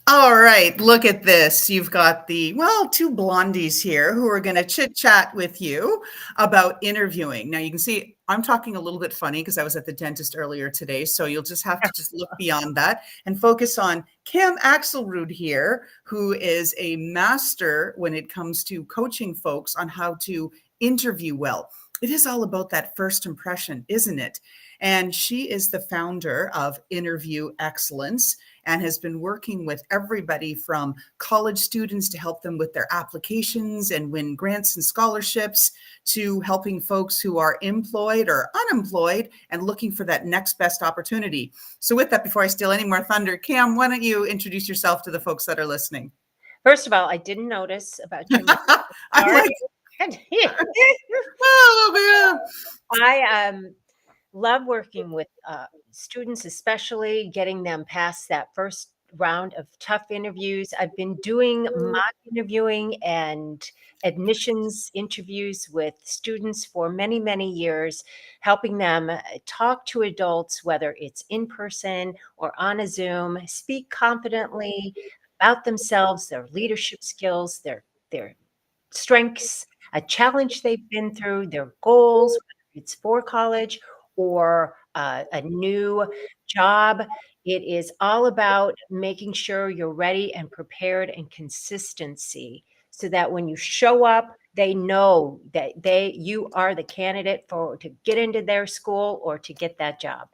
All right, look at this. You've got two blondies here who are going to chit chat with you about interviewing. Now, you can see I'm talking a little bit funny because I was at the dentist earlier today. So you'll just have to just look beyond that and focus on Cam Axelrood here, who is a master when it comes to coaching folks on how to interview well. It is all about that first impression, isn't it? And she is the founder of Interview Excellence and has been working with everybody from college students to help them with their applications and win grants and scholarships to helping folks who are employed or unemployed and looking for that next best opportunity. So with that, before I steal any more thunder, Cam, why don't you introduce yourself to the folks that are listening? First of all, I didn't notice about your name. I'm like, oh, I love working with students, especially getting them past that first round of tough interviews. I've been doing mock interviewing and admissions interviews with students for many, many years, helping them talk to adults, whether it's in person or on a Zoom, speak confidently about themselves, their leadership skills, their strengths, a challenge they've been through, their goals, whether it's for college or a new job. It is all about making sure you're ready and prepared and consistency so that when you show up, they know that you are the candidate to get into their school or to get that job.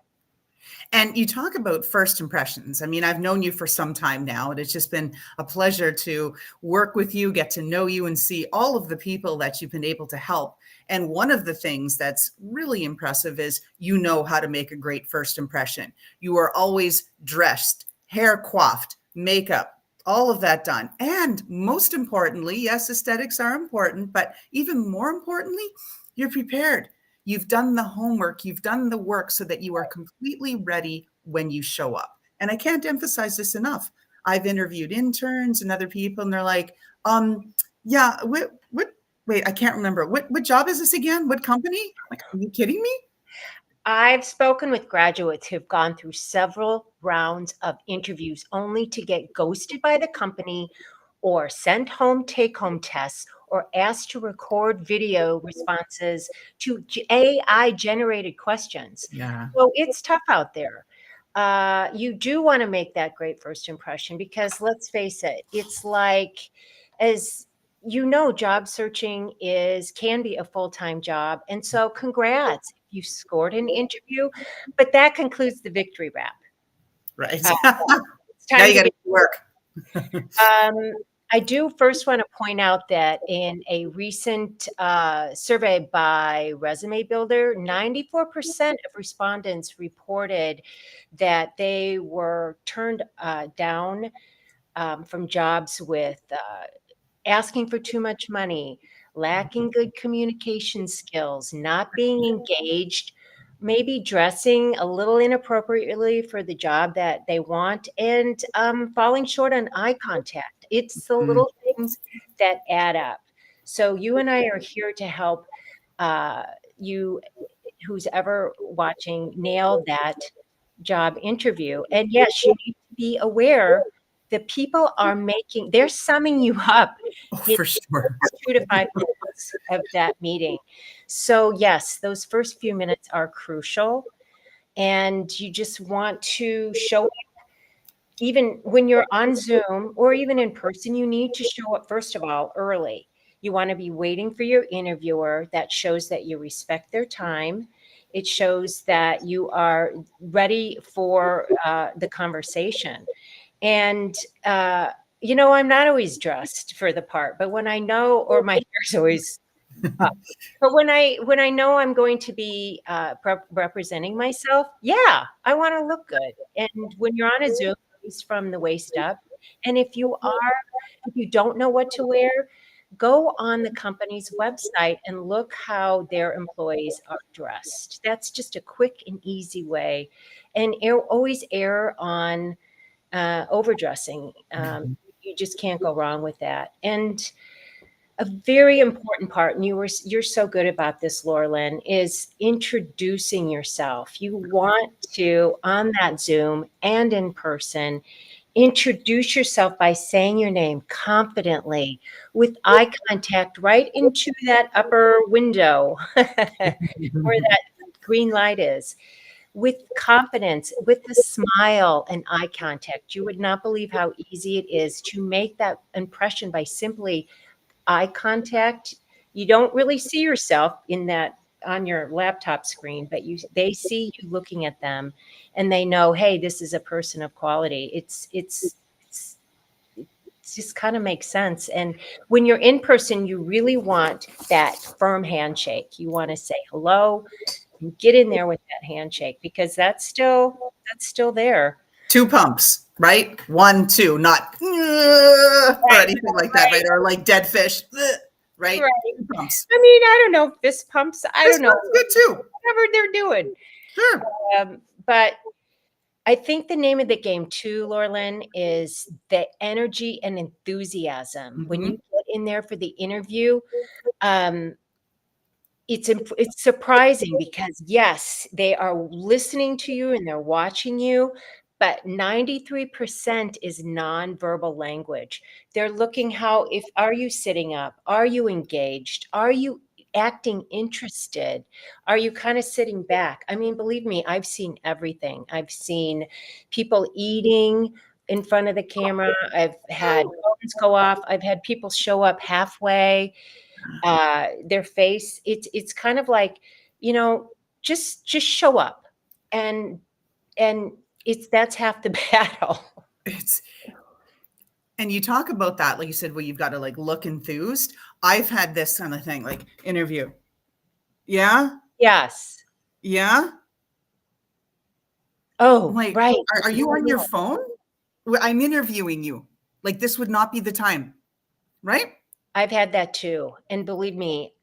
And you talk about first impressions. I mean, I've known you for some time now, and it's just been a pleasure to work with you, get to know you, and see all of the people that you've been able to help. And one of the things that's really impressive is you know how to make a great first impression. You are always dressed, hair coiffed, makeup, all of that done. And most importantly, yes, aesthetics are important, but even more importantly, you're prepared. You've done the homework, you've done the work so that you are completely ready when you show up. And I can't emphasize this enough. I've interviewed interns and other people, and they're like, yeah, wait, I can't remember. What job is this again? What company? Like, are you kidding me? I've spoken with graduates who've gone through several rounds of interviews only to get ghosted by the company or sent home take-home tests or asked to record video responses to AI generated questions. Yeah. So it's tough out there. You do want to make that great first impression because let's face it, it's like, as you know, job searching can be a full-time job. And so congrats if you scored an interview, but that concludes the victory wrap. Right. Uh, it's Now time you to got to get work. I do first want to point out that in a recent survey by Resume Builder, 94% of respondents reported that they were turned down from jobs with asking for too much money, lacking good communication skills, not being engaged, maybe dressing a little inappropriately for the job that they want, and falling short on eye contact. It's the Mm. little things that add up. So you and I are here to help uh, you, who's ever watching, nail that job interview. And yes, you need to be aware that people they're summing you up Oh, in for sure. 2 to 5 minutes of that meeting. So yes, those first few minutes are crucial. And you just want to show up, even when you're on Zoom or even in person, you need to show up, first of all, early. You want to be waiting for your interviewer. That shows that you respect their time. It shows that you are ready for the conversation. And, I'm not always dressed for the part, but when I know, or my hair's always up. But when I know I'm going to be representing myself, yeah, I want to look good. And when you're on a Zoom, it's from the waist up. And if you don't know what to wear, go on the company's website and look how their employees are dressed. That's just a quick and easy way. And always err on overdressing. You just can't go wrong with that. And a very important part, and you're so good about this, Laurelyn, is introducing yourself. You want to, on that Zoom and in person, Introduce yourself by saying your name confidently with eye contact right into that upper window where that green light is. With confidence, with a smile and eye contact. You would not believe how easy it is to make that impression by simply eye contact. You don't really see yourself in that on your laptop screen, but they see you looking at them and they know, hey, this is a person of quality. It's it just kind of makes sense. And when you're in person, you really want that firm handshake. You want to say hello and get in there with that handshake because that's still there. 2 pumps, right? 1, 2, not or Right, anything like that, right, right? Or like dead fish, right? right. 2 pumps. I mean, I don't know, fist pumps. I This don't know one's good too. whatever they're doing. Sure. But I think the name of the game too, Laurelyn, is the energy and enthusiasm. When you Mhm. get in there for the interview, um, it's surprising because, yes, they are listening to you and they're watching you, but 93% is nonverbal language. They're looking how if are you sitting up? Are you engaged? Are you acting interested? Are you kinda sitting back? I mean, believe me, I've seen everything. I've seen people eating in front of the camera. I've had phones go off. I've had people show up halfway their face. It's kind of like, you know, just show up, and and it's that's half the battle. It's and you talk about that, like you said, where you've got to like look enthused. I've had this kind of thing, like interview. Yeah, Yes. yeah. I'm Oh, like, right. are you on your phone? I'm interviewing you. Like this would not be the time, right? I've had that too, and believe me,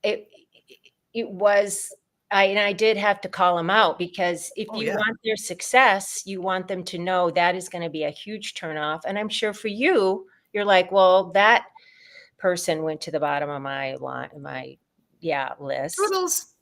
it it was I did have to call them out because if Oh you yeah. want their success, you want them to know that is gonna be a huge turnoff, and I'm sure for you, you're like, "Well, that person went to the bottom of my yeah, list." Toodles.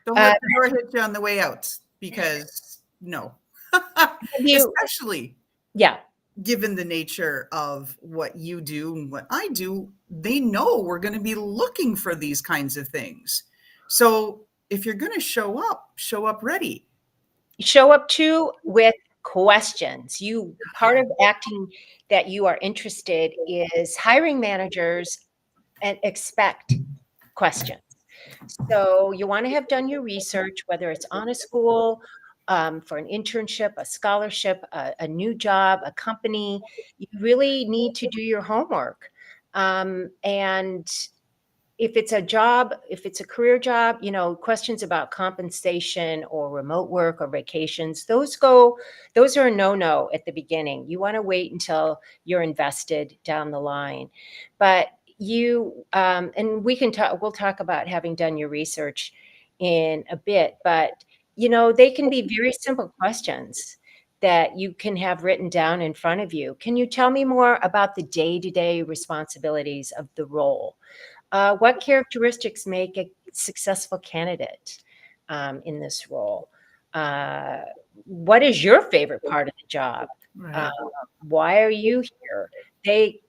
Don't Uh, let the door hit you on the way out because no. have you Especially yeah. given the nature of what you do and what I do, they know we're going to be looking for these kinds of things. So if you're going to show up ready. Show up too with questions. You part of acting that you are interested is hiring managers and expect questions. So you want to have done your research, whether it's on a school, for an internship, a scholarship, a new job, a company. You really need to do your homework. And if it's a job, if it's a career job, questions about compensation or remote work or vacations, those are a no-no at the beginning. You want to wait until you're invested down the line. But and we'll talk about having done your research in a bit, but they can be very simple questions that you can have written down in front of you. Can you tell me more about the day-to-day responsibilities of the role? What characteristics make a successful candidate in this role? Uh, what is your favorite part of the job? Uh, Right. why are you here? They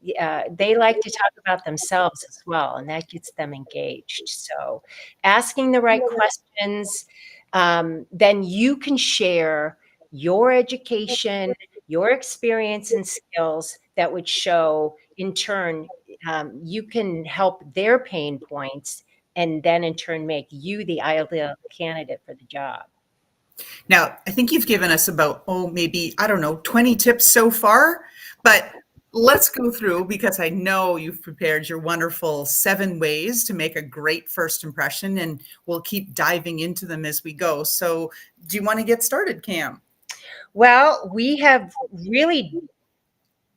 like to talk about themselves as well, and that gets them engaged. So, asking the right questions, then you can share your education, your experience and skills that would show in turn you can help their pain points and then in turn make you the ideal candidate for the job. Now, I think you've given us about, maybe, I don't know, 20 tips so far, but let's go through because I know you've prepared your wonderful 7 ways to make a great first impression, and we'll keep diving into them as we go. So, do you want to get started, Cam? Well, we have really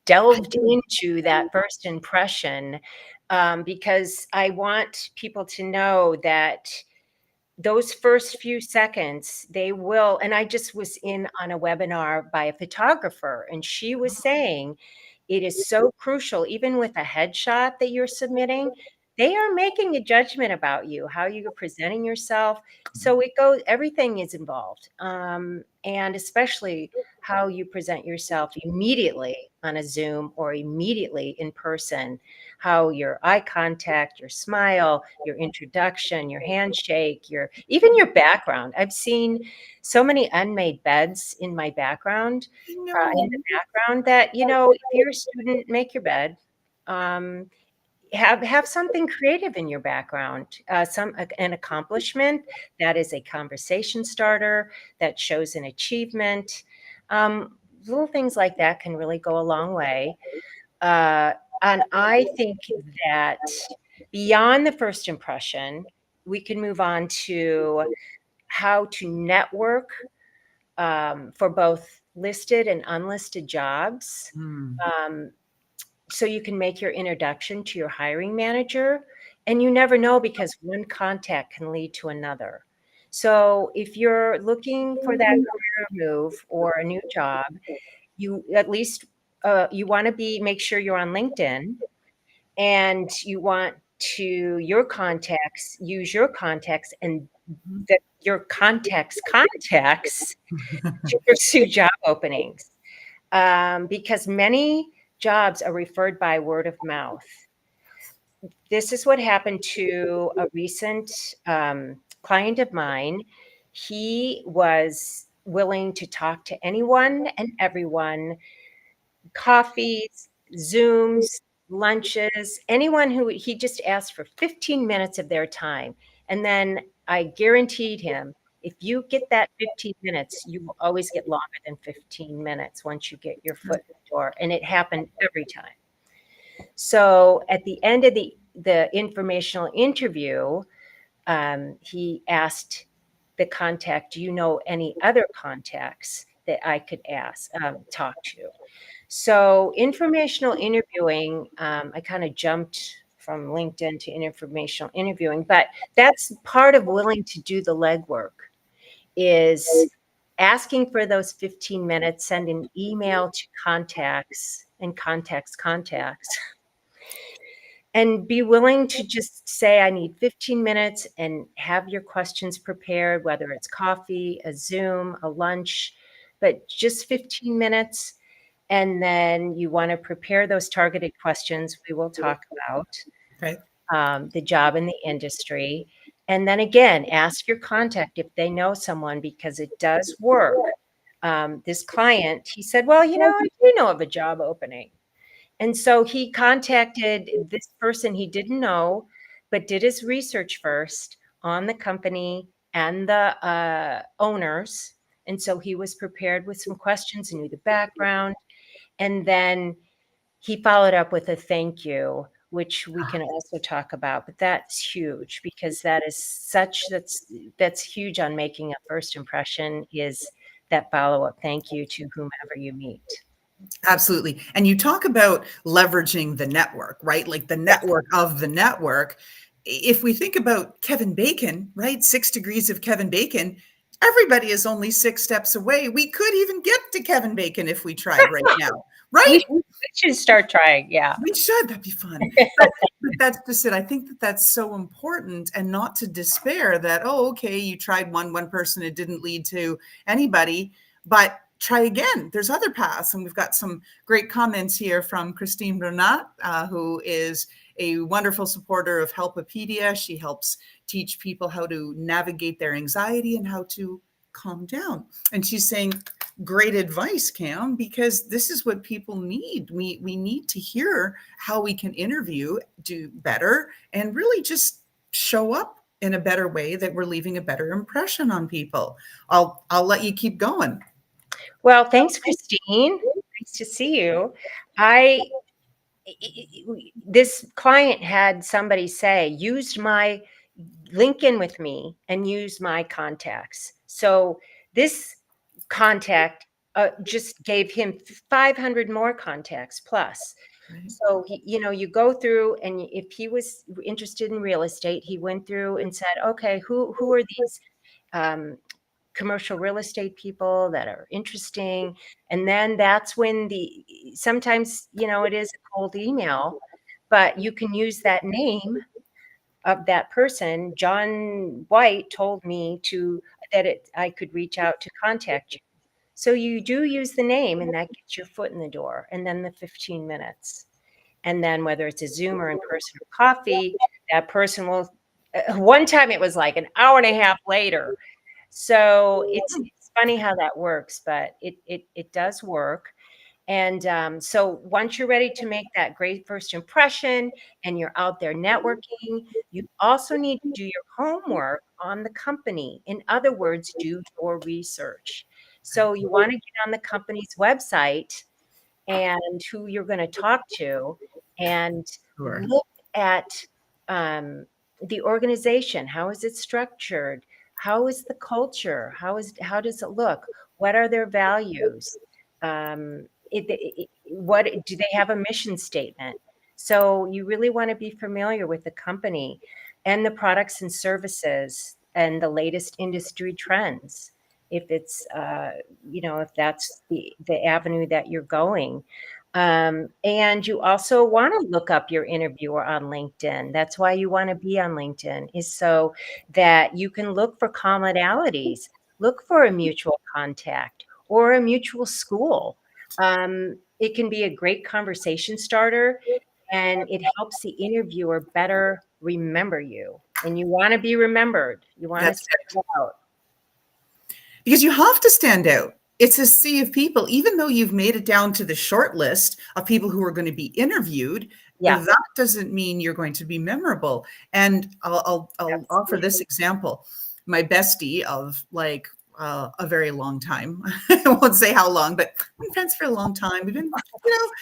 delved into that first impression because I want people to know that those first few seconds, they will. And I just was in on a webinar by a photographer, and she was saying it is so crucial, even with a headshot that you're submitting, they are making a judgment about you, how you're presenting yourself. So everything is involved. And especially how you present yourself immediately on a Zoom or immediately in person, how your eye contact, your smile, your introduction, your handshake, even your background. I've seen so many unmade beds in my background, in the No. background that, if you're a student, make your bed. Um, have something creative in your background, an accomplishment that is a conversation starter, that shows an achievement. Little things like that can really go a long way. Uh, and I think that beyond the first impression, we can move on to how to network, for both listed and unlisted jobs. Mm. Um, so you can make your introduction to your hiring manager, and you never know, because one contact can lead to another. So if you're looking for that career move or a new job, you at least you want to make sure you're on LinkedIn, and you want to use your contacts, and Mhm. that your contacts to pursue job openings, because many jobs are referred by word of mouth. This is what happened to a recent client of mine. He was willing to talk to anyone and everyone, coffees, Zooms, lunches, anyone who he just asked for 15 minutes of their time. And then I guaranteed him, if you get that 15 minutes, you will always get longer than 15 minutes once you get your foot in the door. And it happened every time. So at the end of the informational interview, he asked the contact, "Do you know any other contacts that I could talk to?" So informational interviewing, I kind of jumped from LinkedIn to informational interviewing, but that's part of willing to do the legwork, is asking for those 15 minutes, send an email to contacts and contacts, and be willing to just say, I need 15 minutes, and have your questions prepared, whether it's coffee, a Zoom, a lunch, but just 15 minutes. And then you want to prepare those targeted questions we will talk about, Okay. the job in the industry. And then again, ask your contact if they know someone, because it does work. This client, he said, well, I do know of a job opening. And so he contacted this person he didn't know, but did his research first on the company and the owners. And so he was prepared with some questions and knew the background. And then he followed up with a thank you, which we can also talk about. But that's huge, because that's huge on making a first impression, is that follow-up thank you to whomever you meet. Absolutely. And you talk about leveraging the network, right? Like the network of the network. If we think about Kevin Bacon, right? 6 degrees of Kevin Bacon, everybody is only 6 steps away. We could even get to Kevin Bacon if we tried right now, right? We should start trying. Yeah. We should. That'd be fun. But that's just it. I think that that's so important, and not to despair that, oh, okay, you tried one person, it didn't lead to anybody, but try again. There's other paths. And we've got some great comments here from Christine Bernat, who is a wonderful supporter of Helpopedia. She helps teach people how to navigate their anxiety and how to calm down. And she's saying, great advice, Cam, because this is what people need. We need to hear how we can interview, do better, and really just show up in a better way, that we're leaving a better impression on people. I'll let you keep going. Well, thanks, Christine. Nice to see you. I This client had somebody say, used my link in with me and use my contacts. So this contact just gave him 500 more contacts plus. Right. So you go through, and if he was interested in real estate, he went through and said, okay, who are these commercial real estate people that are interesting? And then that's when sometimes, it is a cold email, but you can use that name of that person. John White told me I could reach out to contact you. So you do use the name, and that gets your foot in the door, and then the 15 minutes. And then whether it's a Zoom or in person or coffee, that person will one time it was like an hour and a half later. So it's funny how that works, but it does work. And so once you're ready to make that great first impression and you're out there networking, you also need to do your homework on the company. In other words, do your research. So you want to get on the company's website and who you're going to talk to and Sure. look at um, the organization. How is it structured? How is the culture? How does it look? What are their values? What do they have a mission statement? So you really want to be familiar with the company and the products and services and the latest industry trends. If it's if that's the avenue that you're going. And you also want to look up your interviewer on LinkedIn. That's why you want to be on LinkedIn, is so that you can look for commonalities, look for a mutual contact or a mutual school. It can be a great conversation starter, and it helps the interviewer better remember you. And you want to be remembered. You want to That's stand out. because you have to stand out. It's a sea of people. Even though you've made it down to the short list of people who are going to be interviewed, Yeah, that doesn't mean you're going to be memorable. And I'll offer this example. My bestie of like a very long time. I won't say how long, but we've been friends for a long time. We've been,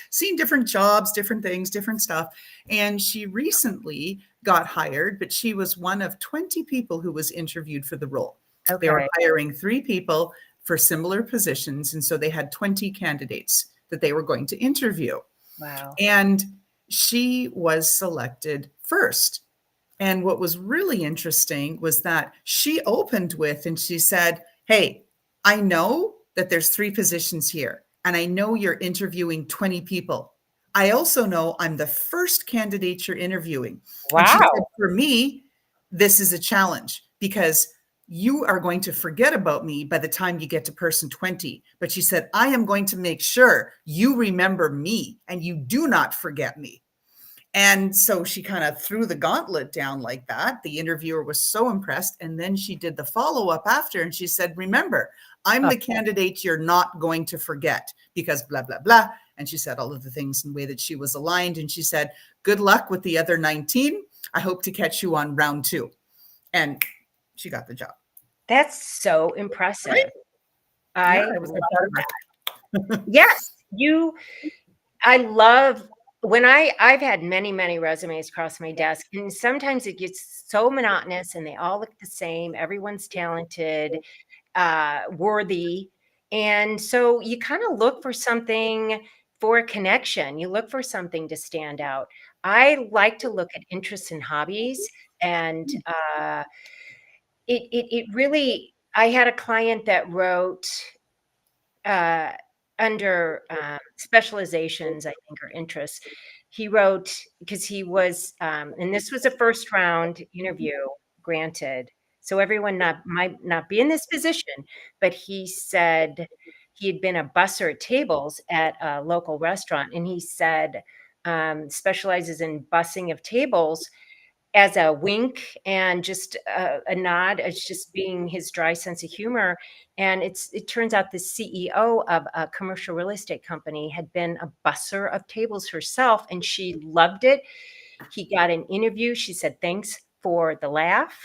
seeing different jobs, different things, different stuff. And she recently got hired, but she was one of 20 people who was interviewed for the role. They were okay. hiring 3 people for similar positions, and so they had 20 candidates that they were going to interview. Wow. And she was selected first. And what was really interesting was that she opened with and she said, "Hey, I know that there's 3 positions here, and I know you're interviewing 20 people. I also know I'm the first candidate you're interviewing." And she said, Wow. "For me, this is a challenge because you are going to forget about me by the time you get to person 20." But she said, "I am going to make sure you remember me and you do not forget me." And so she kind of threw the gauntlet down like that. The interviewer was so impressed. And then she did the follow up after and she said, "Remember, I'm the candidate you're not going to forget because blah, blah, blah." And she said all of the things in the way that she was aligned. And she said, "Good luck with the other 19. I hope to catch you on round 2." And she got the job. That's so Right? impressive. Yeah, I I was love proud of that. her. Yes, I love when I've had many, many resumes across my desk, and sometimes it gets so monotonous and they all look the same. Everyone's talented, worthy. And so you kind of look for something for a connection. You look for something to stand out. I like to look at interests and hobbies, and it really. I had a client that wrote uh, under specializations, I think, or interests. He wrote because he was, and this was a first round interview, granted. So everyone might not be in this position, but he said he had been a busser at tables at a local restaurant, and he said specializes in bussing of tables as a wink and just a nod. It's just being his dry sense of humor. And it turns out the CEO of a commercial real estate company had been a busser of tables herself, and she loved it. He got an interview. She said, "Thanks for the laugh.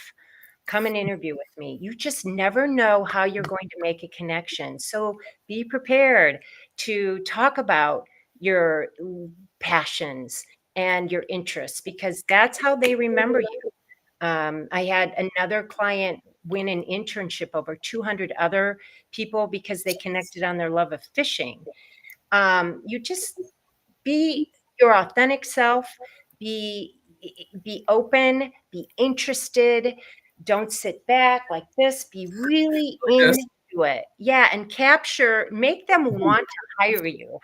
Come and interview with me." You just never know how you're going to make a connection. So be prepared to talk about your passions and your interests, because that's how they remember you. I had another client win an internship over 200 other people because they connected on their love of fishing. You just be your authentic self, be be open, be interested, don't sit back like this, be really Yes. into it. Yeah, and make them want to hire you.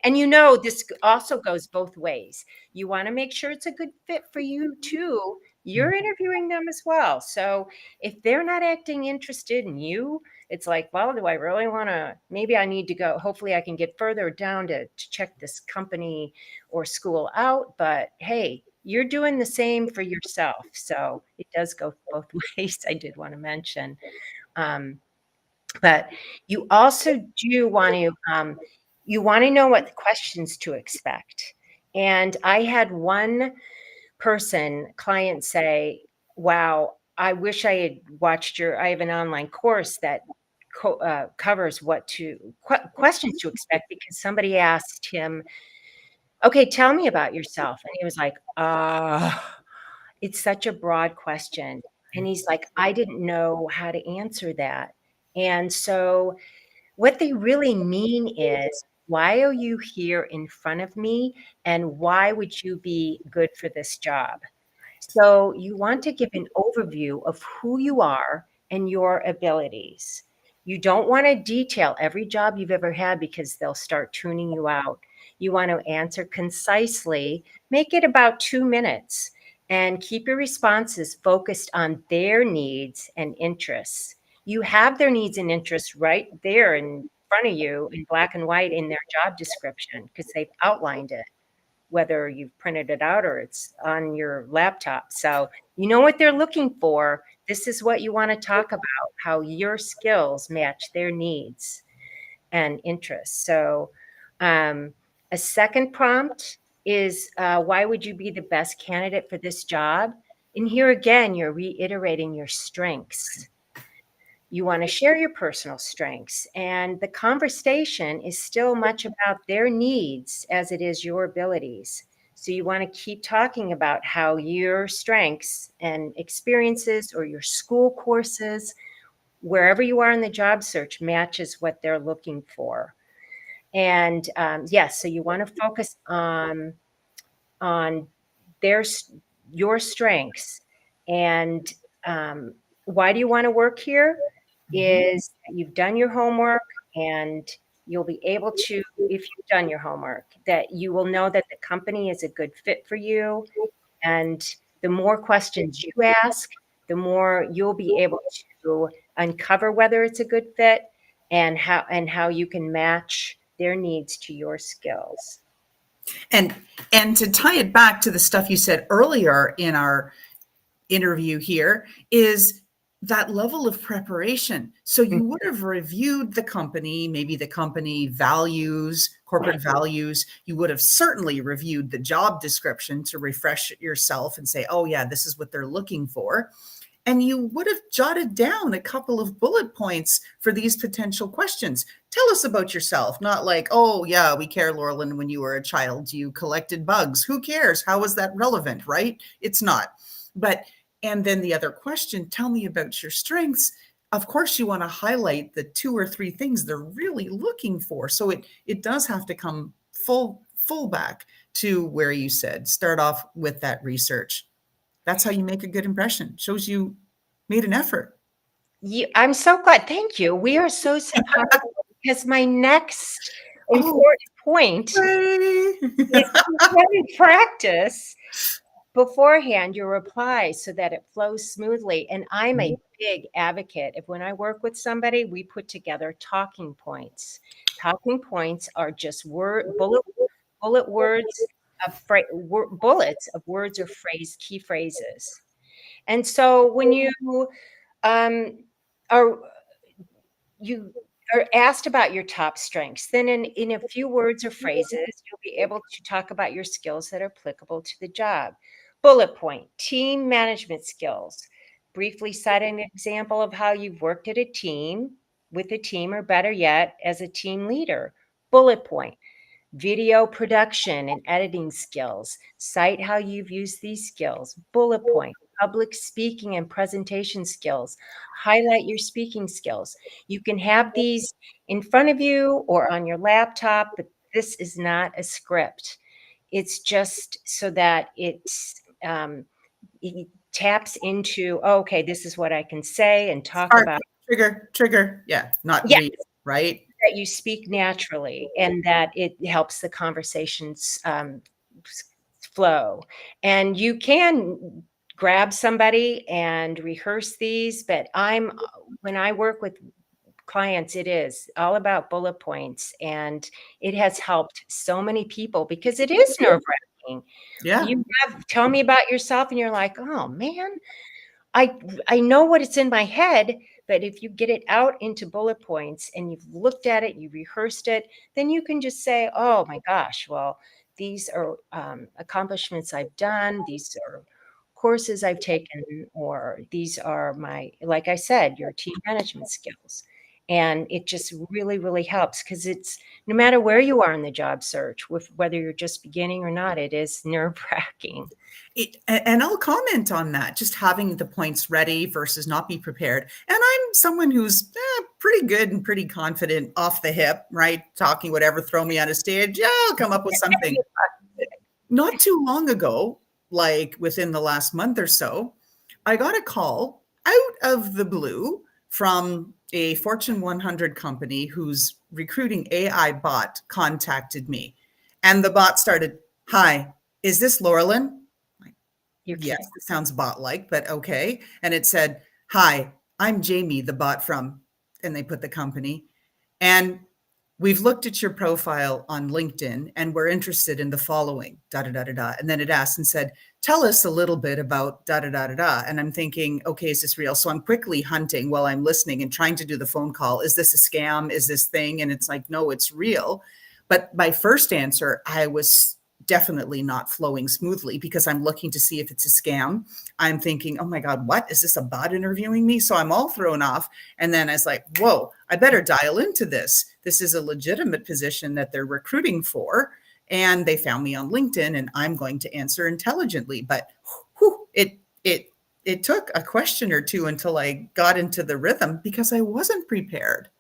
And this also goes both ways. You want to make sure it's a good fit for you too. You're interviewing them as well. So if they're not acting interested in you, it's like, well, do I really want to, maybe I need to go, hopefully I can get further down to check this company or school out. But hey, you're doing the same for yourself. So it does go both ways. I did want to mention. But you also do want to, you want to know what questions to expect. And I had one client say, wow, I wish I had watched I have an online course that covers questions to expect, because somebody asked him, okay, tell me about yourself. And he was like, it's such a broad question. And he's like, I didn't know how to answer that. And so what they really mean is, why are you here in front of me? And why would you be good for this job? So you want to give an overview of who you are and your abilities. You don't want to detail every job you've ever had, because they'll start tuning you out. You want to answer concisely, make it about 2 minutes, and keep your responses focused on their needs and interests. You have their needs and interests right there in front of you in black and white in their job description, because they've outlined it, whether you've printed it out or it's on your laptop. So you know what they're looking for. This is what you want to talk about, how your skills match their needs and interests. So a second prompt is, why would you be the best candidate for this job? And here again, you're reiterating your strengths. You want to share your personal strengths, and the conversation is still much about their needs as it is your abilities. So you want to keep talking about how your strengths and experiences or your school courses, wherever you are in the job search, matches what they're looking for. And yes, so you want to focus on their your strengths. And why do you want to work here? Is you've done your homework, and you'll be able to, if you've done your homework, that you will know that the company is a good fit for you. And the more questions you ask, the more you'll be able to uncover whether it's a good fit, and how you can match their needs to your skills. And to tie it back to the stuff you said earlier in our interview here, is that level of preparation. So you would have reviewed the company, maybe the company values, corporate values. You would have certainly reviewed the job description to refresh yourself and say, oh yeah, this is what they're looking for. And you would have jotted down a couple of bullet points for these potential questions. Tell us about yourself, not like, oh yeah, we care, Laurelyn, when you were a child, you collected bugs. Who cares? How is that relevant, right? It's not. But and then the other question, tell me about your strengths. Of course, you want to highlight the 2 or 3 things they're really looking for. So it does have to come full back to where you said, start off with that research. That's how you make a good impression. Shows you made an effort. I'm so glad. Thank you. We are so simpatico, because my next Oh, important point is to practice beforehand your reply so that it flows smoothly. And I'm a big advocate of, when I work with somebody, we put together talking points. Talking points are just bullet words of bullets of words or key phrases. And so when um, are you are asked about your top strengths, then in a few words or phrases, you'll be able to talk about your skills that are applicable to the job. Bullet point, team management skills. Briefly cite an example of how you've worked at a team, with a team, or better yet, as a team leader. Bullet point, video production and editing skills. Cite how you've used these skills. Bullet point, public speaking and presentation skills. Highlight your speaking skills. You can have these in front of you or on your laptop, but this is not a script. It's just so that it taps into, oh, okay, this is what I can say and talk about. Trigger. Yeah, not Yeah. read, right? That you speak naturally, and that it helps the conversations flow. And you can grab somebody and rehearse these, but when I work with clients, it is all about bullet points, and it has helped so many people because it is nerve-wracking. Yeah. Tell me about yourself, and you're like, "Oh, man, I know what it's in my head," but if you get it out into bullet points and you've looked at it, you rehearsed it, then you can just say, "Oh my gosh, well, these are accomplishments I've done. These are courses I've taken, or these are my," like I said, your team management skills. And it just really, really helps because it's no matter where you are in the job search, with whether you're just beginning or not, it is nerve-wracking. And I'll comment on that, just having the points ready versus not be prepared. And I'm someone who's pretty good and pretty confident off the hip, right? Talking whatever, throw me on a stage. Yeah, I'll come up with something. Not too long ago, like within the last month or so, I got a call out of the blue from a Fortune 100 company whose recruiting AI bot contacted me. And the bot started, "Hi, is this Laurelyn?" You're Yes, kidding. it sounds bot-like, but okay. And it said, "Hi, I'm Jamie, the bot from," and they put the company. "And we've looked at your profile on LinkedIn and we're interested in the following, da da da da da." And then it asked and said, "Tell us a little bit about da da da da da." And I'm thinking, okay, is this real? So I'm quickly hunting while I'm listening and trying to do the phone call. Is this a scam? Is this thing? And it's like, no, it's real. But my first answer, I was definitely not flowing smoothly because I'm looking to see if it's a scam. I'm thinking, oh my God, what? Is this a bot interviewing me? So I'm all thrown off. And then I was like, whoa, I better dial into this. This is a legitimate position that they're recruiting for. And they found me on LinkedIn and I'm going to answer intelligently. But whew, it took a question or two until I got into the rhythm because I wasn't prepared.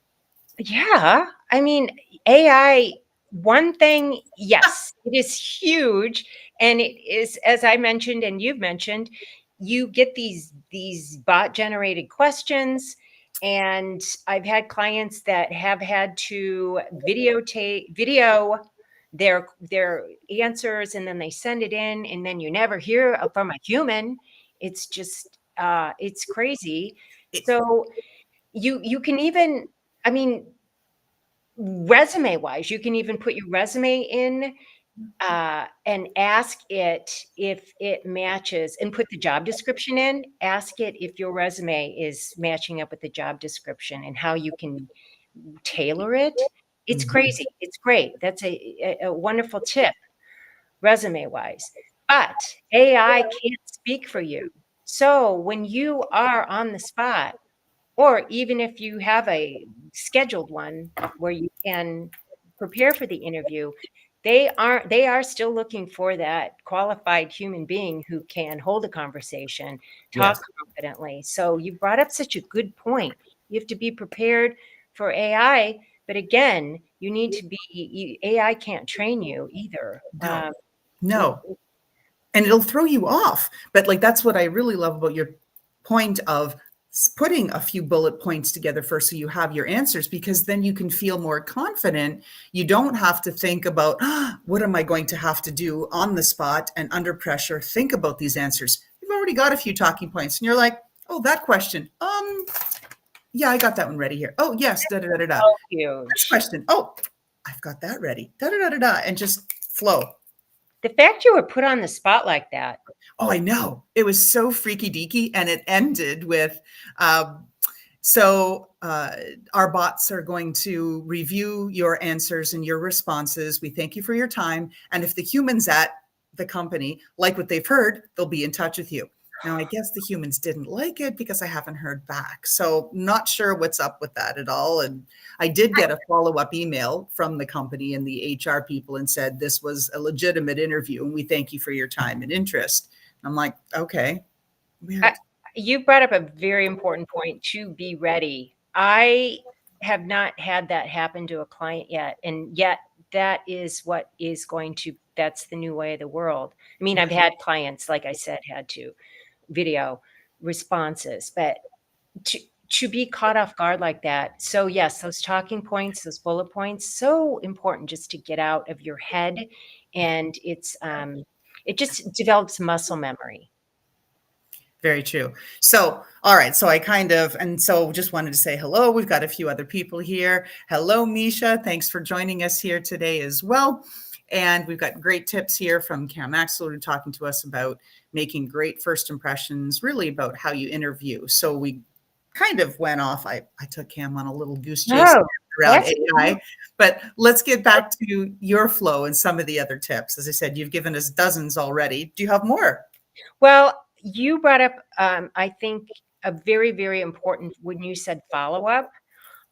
Yeah, I mean, AI, one thing, yes, it is huge, and it is, as I mentioned and you've mentioned, you get these bot-generated questions, and I've had clients that have had to video their answers, and then they send it in, and then you never hear from a human. It's just, it's crazy. It, So you can even, I mean, resume wise, you can even put your resume in and ask it if it matches, and put the job description in. Ask it if your resume is matching up with the job description and how you can tailor it. It's Mhm. crazy. It's great. That's a wonderful tip, resume wise. But AI can't speak for you. So when you are on the spot, or even if you have a scheduled one where you can prepare for the interview, they are still looking for that qualified human being who can hold a conversation, talk Yes. confidently. So you brought up such a good point. You have to be prepared for AI, but again, you need to be AI can't train you either. No, It no. And it'll throw you off. But like that's what I really love about your point of putting a few bullet points together first so you have your answers because then you can feel more confident. You don't have to think about what am I going to have to do on the spot and under pressure. Think about these answers. You've already got a few talking points and you're like, oh, that question. Yeah, I got that one ready here. Oh, yes, da da da da da. so This huge. question. Oh, I've got that ready. Da da da da da, and just flow. The fact you were put on the spot like that. Oh, I know. It was so freaky deaky. And it ended with so our bots are going to review your answers and your responses. We thank you for your time. And if the humans at the company like what they've heard, they'll be in touch with you. Now, I guess the humans didn't like it because I haven't heard back. So, not sure what's up with that at all. And I did get a follow up email from the company and the HR people and said this was a legitimate interview and we thank you for your time and interest. I'm like, okay, I, weird. you brought up a very important point, to be ready. I have not had that happen to a client yet. And yet that is what is going to, that's the new way of the world. I mean, I've had clients, like I said, had to video responses, but to, to be caught off guard like that. So yes, those talking points, those bullet points, so important just to get out of your head. And it just develops muscle memory. Very true. So, all right. So so just wanted to say hello. We've got a few other people here. Hello, Misha. Thanks for joining us here today as well. And we've got great tips here from Cam Axelrood talking to us about making great first impressions, really about how you interview. So we kind of went off. I took Cam on a little goose chase Oh, around that's AI, but let's get back to your flow and some of the other tips. As I said, you've given us dozens already. Do you have more? well, you brought up, I think, a very, very important when you said follow up.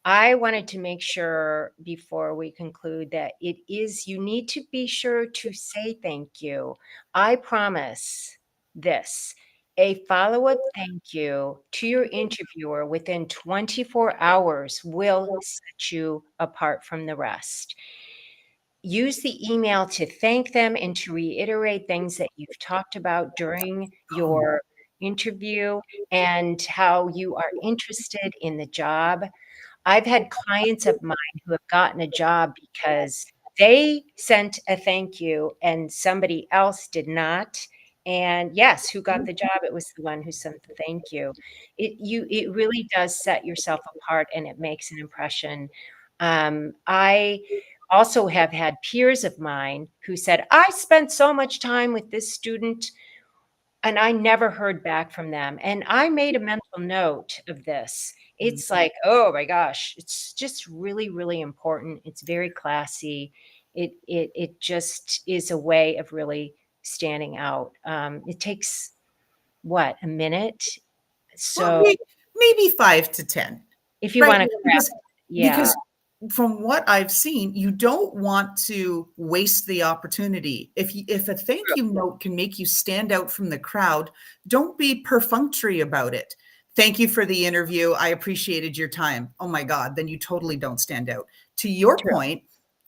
I wanted to make sure before we conclude that you need to be sure to say thank you. I promise this, a follow up thank you to your interviewer within 24 hours will set you apart from the rest. Use the email to thank them and to reiterate things that you've talked about during your interview and how you are interested in the job. I've had clients of mine who have gotten a job because they sent a thank you and somebody else did not. And yes, who got the job? It was the one who sent the thank you. It really does set yourself apart and it makes an impression. I also have had peers of mine who said, I spent so much time with this student and I never heard back from them. And I made a mental note of this. It's like, oh my gosh, it's just really, really important. It's very classy. It just is a way of really standing out. It takes what, a minute? Well, So maybe 5 to 10, if you right? want to Because craft, yeah, because from what I've seen, you don't want to waste the opportunity. If a thank you note can make you stand out from the crowd, don't be perfunctory about it. Thank you for the interview. I appreciated your time. Oh my God, then you totally don't stand out. To your true. point,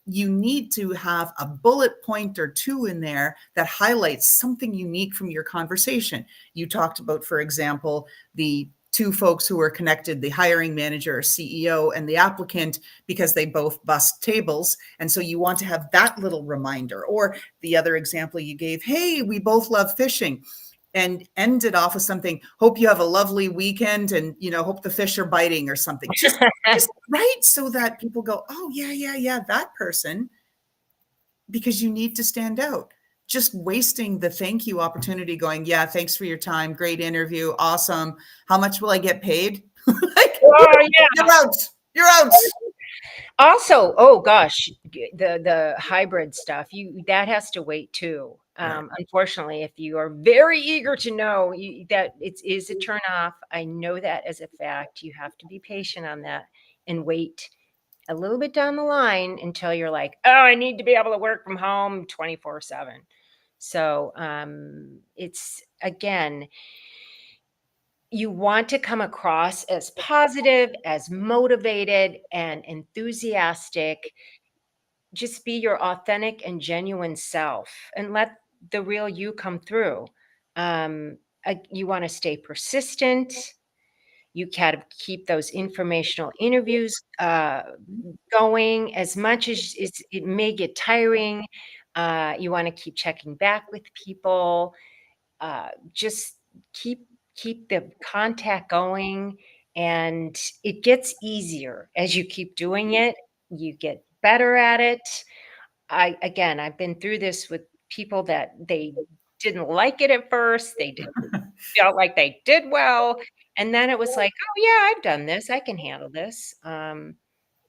you need to have a bullet point or two in there that highlights something unique from your conversation. You talked about, for example, the two folks who were connected, the hiring manager or CEO and the applicant, because they both bust tables. And so you want to have that little reminder. Or the other example you gave, hey, we both love fishing, and ended off with something, hope you have a lovely weekend and, hope the fish are biting or something. Just right. So that people go, oh yeah, that person, because you need to stand out. Just wasting the thank you opportunity going, yeah, thanks for your time. Great interview. Awesome. How much will I get paid? Like, Oh yeah. you're out. You're out. Also, oh gosh, the hybrid stuff, that has to wait too. Right. Unfortunately, if you are very eager to know that it is a turn off, I know that as a fact. You have to be patient on that and wait a little bit down the line until you're like, oh, I need to be able to work from home 24/7. So it's again, you want to come across as positive, as motivated, and enthusiastic. Just be your authentic and genuine self and let the real you come through. You want to stay persistent. You can keep those informational interviews going as much as it may get tiring. You want to keep checking back with people. Just keep the contact going, and it gets easier as you keep doing it. You get better at it. I've been through this with people that they didn't like it at first. They felt like they did well, and then it was like, "Oh, yeah, I've done this. I can handle this."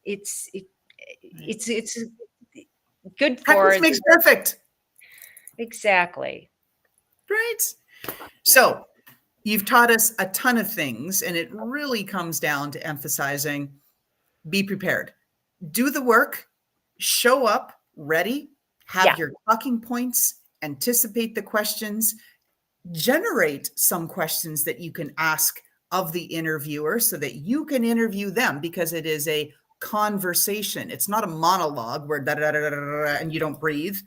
It's it it's good Practice for makes perfect. exactly. Right. So you've taught us a ton of things, and it really comes down to emphasizing be prepared. Do the work, show up ready, Yeah, have your talking points, anticipate the questions, generate some questions that you can ask of the interviewer so that you can interview them, because it is a conversation. It's not a monologue where da da da da da and you don't breathe.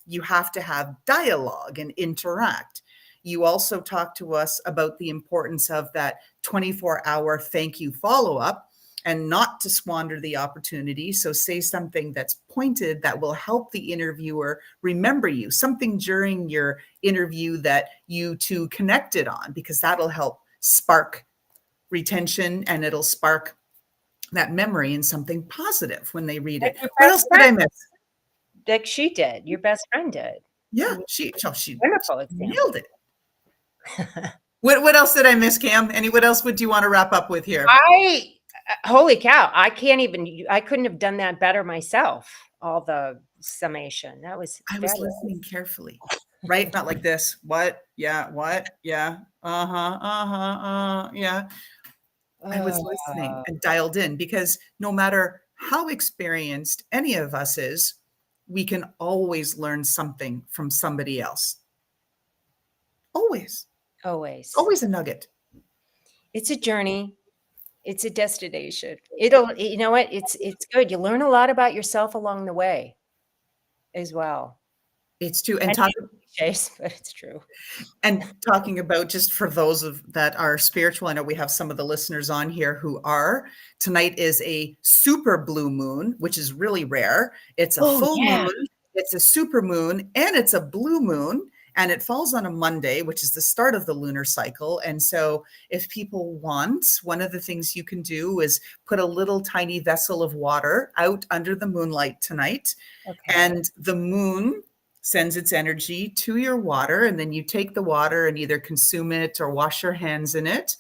You have to have dialogue and interact. You also talked to us about the importance of that 24-hour thank you follow up. and not to squander the opportunity. So say something that's pointed that will help the interviewer remember you, something during your interview that you two connected on, because that'll help spark retention and it'll spark that memory in something positive when they read Like it. your What best else did friend, I miss? like she did, your best friend did. Yeah, Mm, she wonderful nailed example. it. What else did I miss, Cam? What else would you want to wrap up with here? Holy cow, I couldn't have done that better myself, all the summation. That was I was fabulous. listening carefully, right? Not like this. What? Yeah. What? Yeah. Uh-huh. Uh-huh. Yeah. I was listening Oh, and dialed in because no matter how experienced any of us is, we can always learn something from somebody else. Always. always. Always a nugget. It's a journey. It's a destination. It'll you know what? It's good. You learn a lot about yourself along the way as well. It's true. And cliches, but it's true. And talking about, just for those of that are spiritual, I know we have some of the listeners on here who are. Tonight is a super blue moon, which is really rare. It's a Oh, full yeah. moon, it's a super moon, and it's a blue moon. And it falls on a Monday, which is the start of the lunar cycle. And so, if people want, one of the things you can do is put a little tiny vessel of water out under the moonlight tonight. Okay. And the moon sends its energy to your water, and then you take the water and either consume it or wash your hands in it.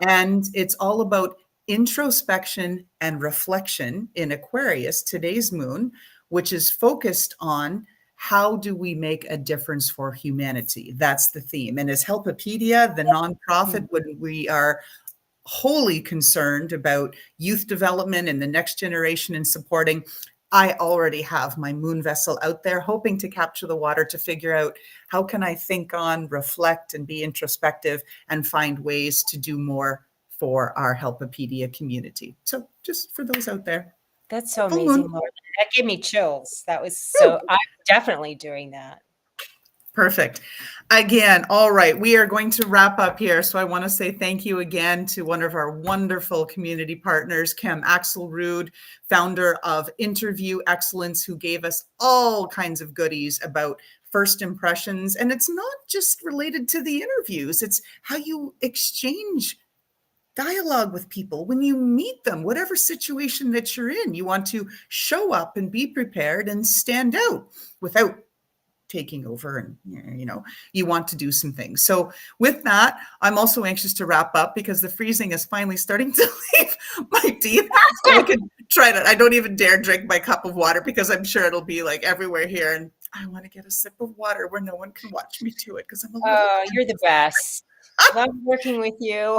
And it's all about introspection and reflection in Aquarius, today's moon, which is focused on how do we make a difference for humanity? That's the theme. And as Helpopedia, the nonprofit, when we are wholly concerned about youth development and the next generation and supporting, I already have my moon vessel out there hoping to capture the water to figure out how can I think on, reflect, and be introspective and find ways to do more for our Helpopedia community. So just for those out there. That's so Full amazing, moon. Laura. That gave me chills. That was Woo. so I'm definitely doing that. Perfect. Again, all right, we are going to wrap up here. So I want to say thank you again to one of our wonderful community partners, Cam Axelrood, founder of Interview Excellence, who gave us all kinds of goodies about first impressions. And it's not just related to the interviews, it's how you exchange dialogue with people when you meet them, whatever situation that you're in. You want to show up and be prepared and stand out without taking over, and you want to do some things. So with that, I'm also anxious to wrap up because the freezing is finally starting to leave my teeth, so I can try to, I don't even dare drink my cup of water because I'm sure it'll be like everywhere here, and I want to get a sip of water where no one can watch me do it because I'm a little Oh, you're the best. Love working with you.